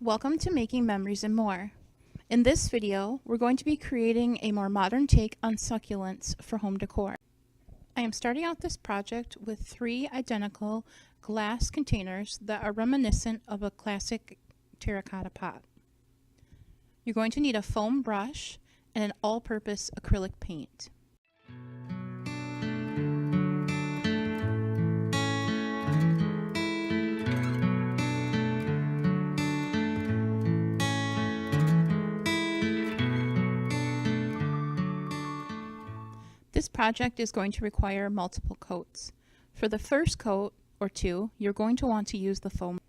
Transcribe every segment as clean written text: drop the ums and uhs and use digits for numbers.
Welcome to Making Memories and More. In this video, we're going to be creating a more modern take on succulents for home decor. I am starting out this project with 3 identical glass containers that are reminiscent of a classic terracotta pot. You're going to need a foam brush and an all-purpose acrylic paint. This project is going to require multiple coats. For the first coat, or 2, you're going to want to use the foam.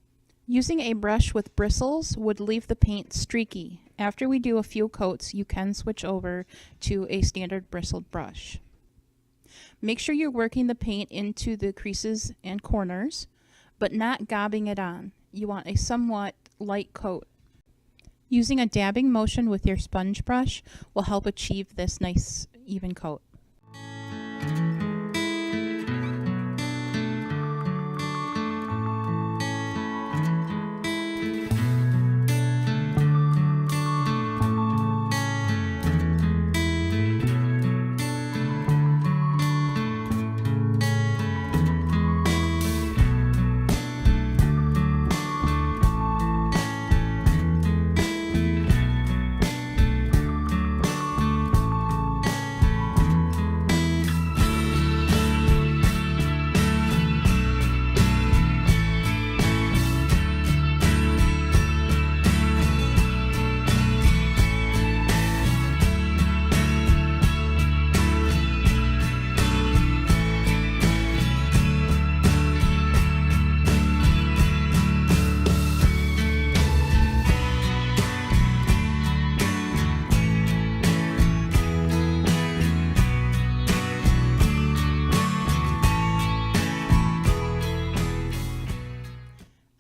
Using a brush with bristles would leave the paint streaky. After we do a few coats, you can switch over to a standard bristled brush. Make sure you're working the paint into the creases and corners, but not gobbing it on. You want a somewhat light coat. Using a dabbing motion with your sponge brush will help achieve this nice even coat.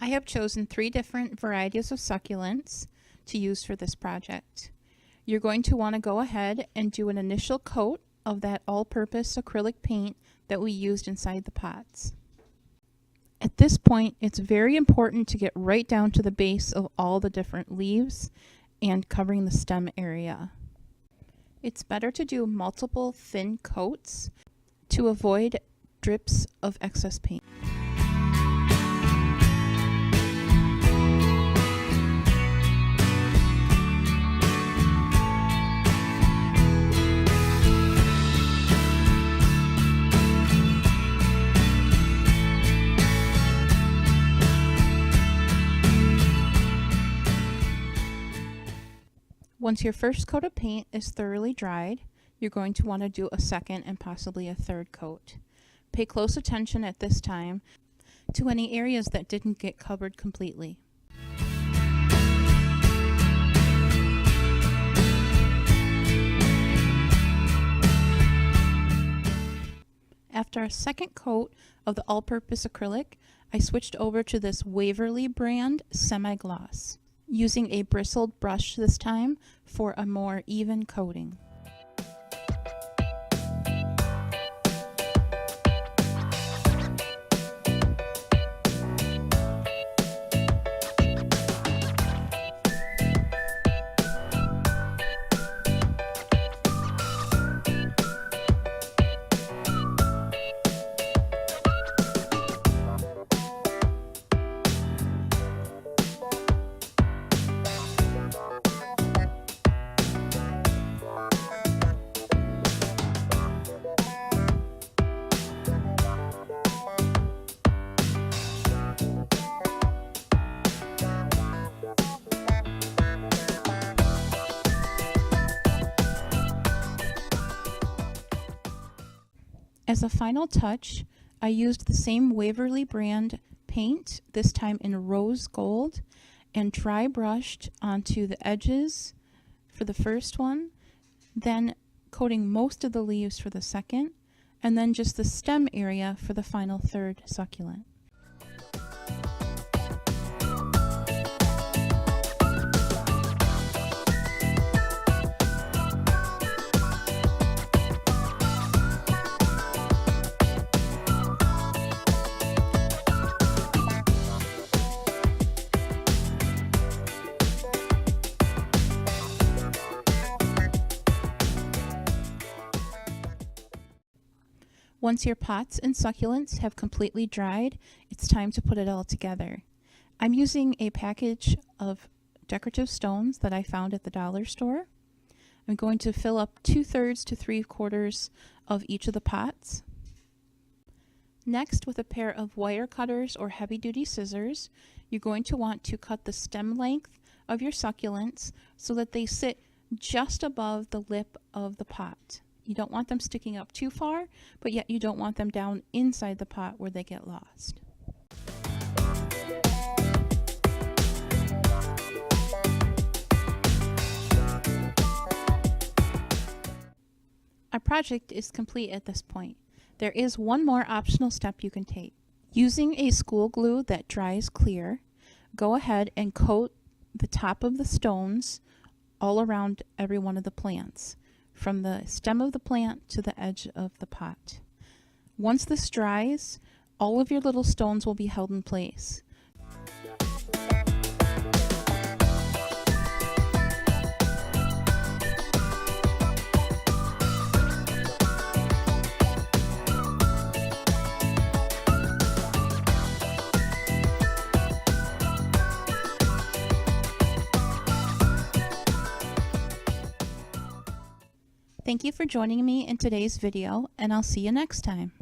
I have chosen 3 different varieties of succulents to use for this project. You're going to want to go ahead and do an initial coat of that all-purpose acrylic paint that we used inside the pots. At this point, it's very important to get right down to the base of all the different leaves and covering the stem area. It's better to do multiple thin coats to avoid drips of excess paint. Once your first coat of paint is thoroughly dried, you're going to want to do a second and possibly a third coat. Pay close attention at this time to any areas that didn't get covered completely. After a second coat of the all-purpose acrylic, I switched over to this Waverly brand semi-gloss, using a bristled brush this time for a more even coating. As a final touch, I used the same Waverly brand paint, this time in rose gold, and dry brushed onto the edges for the first one, then coating most of the leaves for the second, and then just the stem area for the final third succulent. Once your pots and succulents have completely dried, it's time to put it all together. I'm using a package of decorative stones that I found at the dollar store. I'm going to fill up 2/3 to 3/4 of each of the pots. Next, with a pair of wire cutters or heavy-duty scissors, you're going to want to cut the stem length of your succulents so that they sit just above the lip of the pot. You don't want them sticking up too far, but yet you don't want them down inside the pot where they get lost. Our project is complete at this point. There is one more optional step you can take. Using a school glue that dries clear, go ahead and coat the top of the stones all around every one of the plants, from the stem of the plant to the edge of the pot. Once this dries, all of your little stones will be held in place. Thank you for joining me in today's video, and I'll see you next time.